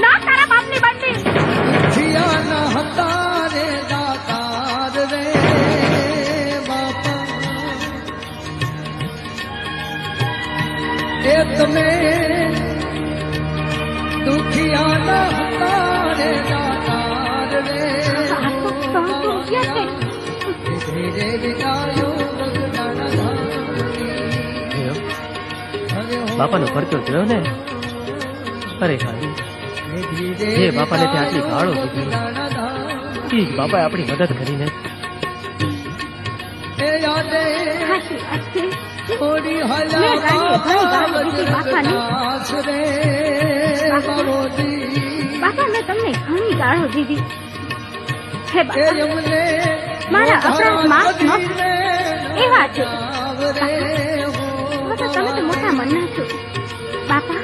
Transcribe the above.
ના તારા બાપની બંડી જીયા ન હતા રે દાતાર રે બાપા એ તમે દુખિયા ન હતા રે દાતાર રે ધીરે વિચાર્યો બાપાનો પરચો જોયો ને? અરે હા, જે બાપાને ત્યાં આટલી ગાળો દીધી, બાપાએ આપણી મદદ કરીને થોડી બાપા મેં તમને ઘણી ગાળો દીધી. હે બાપા, મારા અપરાધ માફ ન એવા છે. તમે તો મોટા મનના છો બાપા.